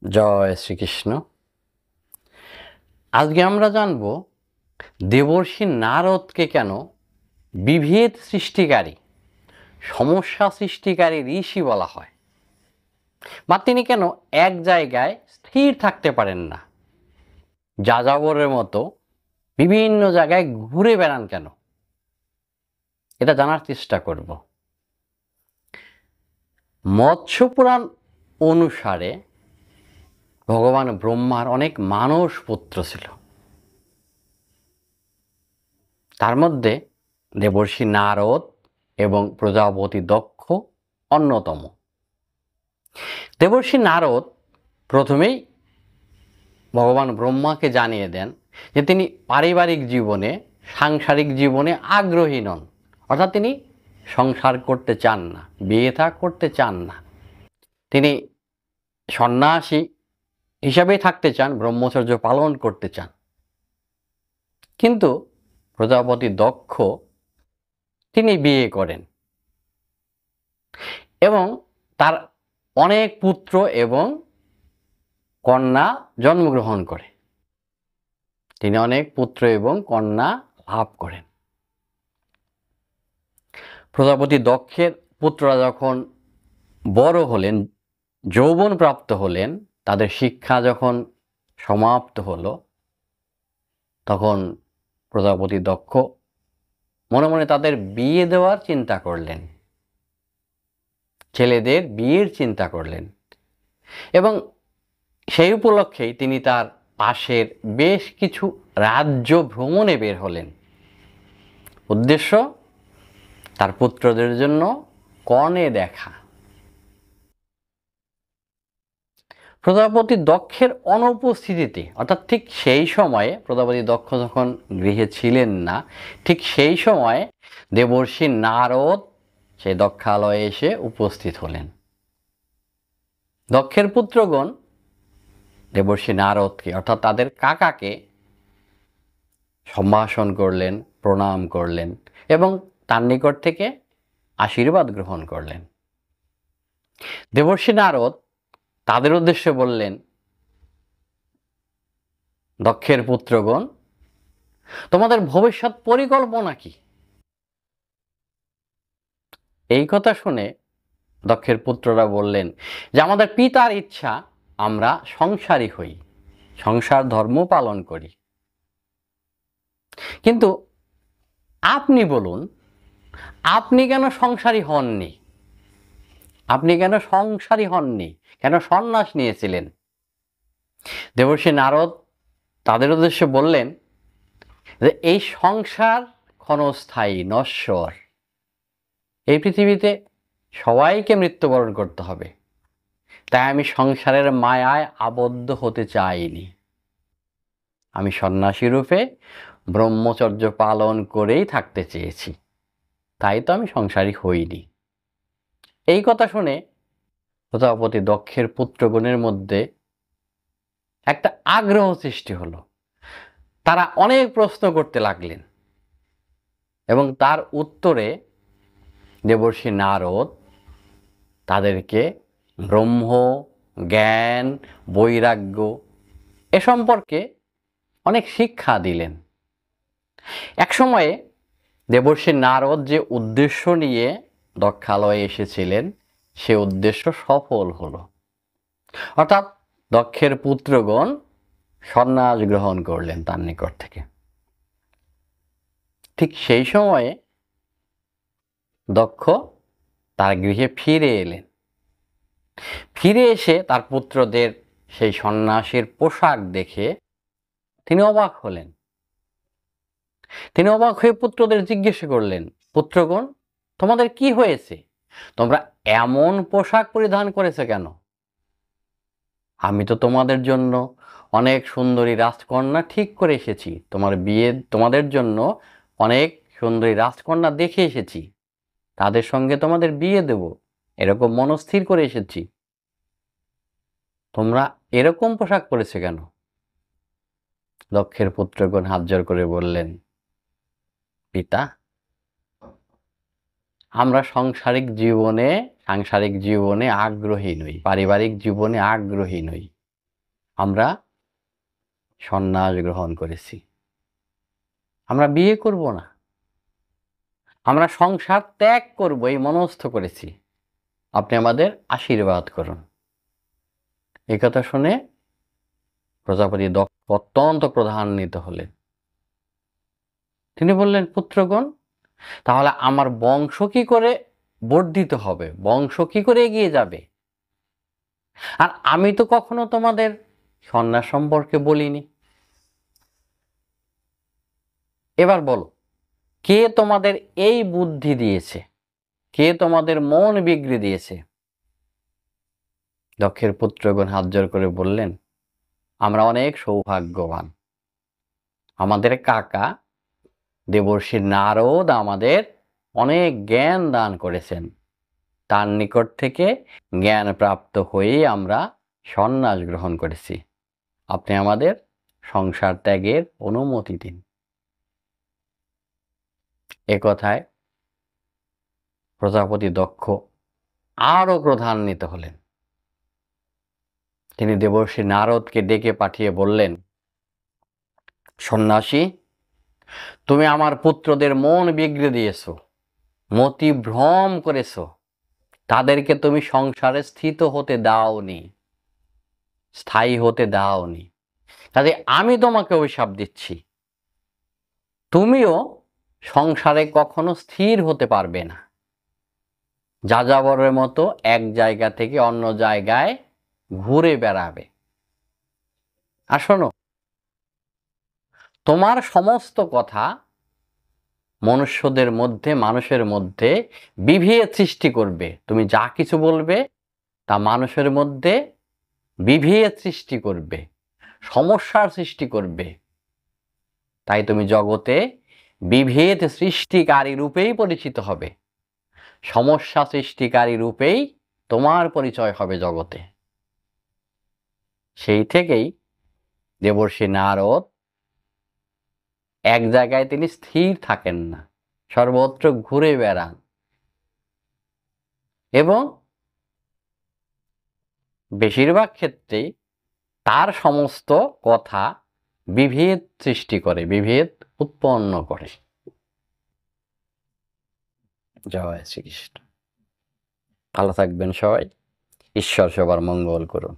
জয় শ্রীকৃষ্ণ। আজকে আমরা জানব দেবর্ষি নারদকে কেন বিভেদ সৃষ্টিকারী, সমস্যা সৃষ্টিকারী ঋষি বলা হয়, বা তিনি কেন এক জায়গায় স্থির থাকতে পারেন না, যাযাবরের মতো বিভিন্ন জায়গায় ঘুরে বেড়ান কেন, এটা জানার চেষ্টা করব। মৎস্য পুরাণ অনুসারে ভগবান ব্রহ্মার অনেক মানস পুত্র ছিল। তার মধ্যে দেবর্ষি নারদ এবং প্রজাপতি দক্ষ অন্যতম। দেবর্ষি নারদ প্রথমেই ভগবান ব্রহ্মাকে জানিয়ে দেন যে তিনি পারিবারিক জীবনে, সাংসারিক জীবনে আগ্রহী নন, অর্থাৎ তিনি সংসার করতে চান না, বিয়ে থা করতে চান না। তিনি সন্ন্যাসী হিসাবেই থাকতে চান, ব্রহ্মচর্য পালন করতে চান। কিন্তু প্রজাপতি দক্ষ তিনি বিয়ে করেন এবং তার অনেক পুত্র এবং কন্যা জন্মগ্রহণ করে। তিনি অনেক পুত্র এবং কন্যা লাভ করেন। প্রজাপতি দক্ষের পুত্ররা যখন বড় হলেন, যৌবন প্রাপ্ত হলেন, তাদের শিক্ষা যখন সমাপ্ত হলো, তখন প্রজাপতি দক্ষ মনে মনে তাদের বিয়ে দেওয়ার চিন্তা করলেন, ছেলেদের বিয়ের চিন্তা করলেন এবং সেই উপলক্ষেই তিনি তার পাশের বেশ কিছু রাজ্য ভ্রমণে বের হলেন। উদ্দেশ্য তার পুত্রদের জন্য কনে দেখা। প্রজাপতি দক্ষের অনুপস্থিতিতে, অর্থাৎ ঠিক সেই সময়ে প্রজাপতি দক্ষ যখন গৃহে ছিলেন না, ঠিক সেই সময়ে দেবর্ষি নারদ সেই দক্ষালয়ে এসে উপস্থিত হলেন। দক্ষের পুত্রগণ দেবর্ষি নারদকে, অর্থাৎ তাদের কাকাকে সম্ভাষণ করলেন, প্রণাম করলেন এবং তার নিকট থেকে আশীর্বাদ গ্রহণ করলেন। দেবর্ষি নারদ তাদের উদ্দেশ্যে বললেন, দক্ষের পুত্রগণ, তোমাদের ভবিষ্যৎ পরিকল্পনা কি? এই কথা শুনে দক্ষের পুত্ররা বললেন যে আমাদের পিতার ইচ্ছা আমরা সংসারী হই, সংসার ধর্ম পালন করি। কিন্তু আপনি বলুন, আপনি কেন সংসারী হননি? আপনি কেন সংসারী হননি? কেন সন্ন্যাস নিয়েছিলেন? দেবর্ষি নারদ তাদের উদ্দেশ্যে বললেন যে এই সংসার ক্ষণস্থায়ী, নশ্বর। এই পৃথিবীতে সবাইকে মৃত্যুবরণ করতে হবে, তাই আমি সংসারের মায়ায় আবদ্ধ হতে চাইনি। আমি সন্ন্যাসী রূপে ব্রহ্মচর্য পালন করেই থাকতে চেয়েছি, তাই তো আমি সংসারী হইনি। এই কথা শুনে প্রজাপতি দক্ষের পুত্রগণের মধ্যে একটা আগ্রহ সৃষ্টি হলো। তারা অনেক প্রশ্ন করতে লাগলেন এবং তার উত্তরে দেবর্ষি নারদ তাদেরকে ব্রহ্ম, জ্ঞান, বৈরাগ্য এ সম্পর্কে অনেক শিক্ষা দিলেন। এক সময়ে দেবর্ষি নারদ যে উদ্দেশ্য নিয়ে দক্ষালয়ে এসেছিলেন, সে উদ্দেশ্য সফল হলো, অর্থাৎ দক্ষের পুত্রগণ সন্ন্যাস গ্রহণ করলেন তার নিকট থেকে। ঠিক সেই সময়ে দক্ষ তার গৃহে ফিরে এলেন। ফিরে এসে তার পুত্রদের সেই সন্ন্যাসীর পোশাক দেখে তিনি অবাক হলেন। তিনি অবাক হয়ে পুত্রদের জিজ্ঞেস করলেন, পুত্রগণ, তোমাদের কি হয়েছে? তোমরা এমন পোশাক পরিধান করেছো কেন? আমি তো তোমাদের জন্য অনেক সুন্দরী রাজকন্যা ঠিক করে এসেছি, তোমাদের জন্য অনেক সুন্দরী রাজকন্যা দেখে এসেছি, তাদের সঙ্গে তোমাদের বিয়ে দেব, এরকম মনস্থির করে এসেছি। তোমরা এরকম পোশাক পরেছে কেন? দক্ষের পুত্রগণ হাত জোড় করে বললেন, পিতা, আমরা সাংসারিক জীবনে আগ্রহী নই, পারিবারিক জীবনে আগ্রহী নই। আমরা সন্ন্যাস গ্রহণ করেছি, আমরা বিয়ে করব না, আমরা সংসার ত্যাগ করব এই মনস্থ করেছি, আপনি আমাদের আশীর্বাদ করুন। এই কথা শুনে প্রজাপতি দক্ষ অত্যন্ত ক্রোধান্বিত হলেন। তিনি বললেন, পুত্রগণ, তাহলে আমার বংশ কি করে বর্ধিত হবে, বংশ কি করে এগিয়ে যাবে? আর আমি তো কখনো তোমাদের সন্ন্যাস সম্পর্কে বলিনি। এবার বলো, কে তোমাদের এই বুদ্ধি দিয়েছে, কে তোমাদের মন বিগড়ে দিয়েছে? দক্ষের পুত্রগণ হাত জোড় করে বললেন, আমরা অনেক সৌভাগ্যবান, আমাদের কাকা দেবর্ষি নারদ আমাদের অনেক জ্ঞান দান করেছেন, তার নিকট থেকে জ্ঞান প্রাপ্ত হয়েই আমরা সন্ন্যাস গ্রহণ করেছি, আপনি আমাদের সংসার ত্যাগের অনুমতি দিন। এ কথায় প্রজাপতি দক্ষ আরো ক্রোধান্বিত হলেন। তিনি দেবর্ষি নারদকে ডেকে পাঠিয়ে বললেন, সন্ন্যাসী, তুমি আমার পুত্রদের মন বিগড়ে দিয়েছ, মতি ভ্রম করেছ, তাদেরকে তুমি সংসারে স্থিত হতে দাওনি, স্থায়ী হতে দাওনি। কাজে আমি তোমাকে অভিশাপ দিচ্ছি, তুমিও সংসারে কখনো স্থির হতে পারবে না, যাযাবরের মতো এক জায়গা থেকে অন্য জায়গায় ঘুরে বেড়াবে। আর শোনো, তোমার সমস্ত কথা মনুষ্যদের মধ্যে, মানুষের মধ্যে বিভেদ সৃষ্টি করবে। তুমি যা কিছু বলবে তা মানুষের মধ্যে বিভেদ সৃষ্টি করবে, সমস্যার সৃষ্টি করবে। তাই তুমি জগতে বিভেদ সৃষ্টিকারী রূপেই পরিচিত হবে, সমস্যা সৃষ্টিকারী রূপেই তোমার পরিচয় হবে জগতে। সেই থেকেই দেবর্ষি নারদ এক জায়গায় তিনি স্থির থাকেন না, সর্বত্র ঘুরে বেড়ান এবং বেশিরভাগ ক্ষেত্রেই তার সমস্ত কথা বিভেদ সৃষ্টি করে, বিভেদ উৎপন্ন করে। জয় শ্রীকৃষ্ণ। ভালো থাকবেন সবাই, ঈশ্বর সবার মঙ্গল করুন।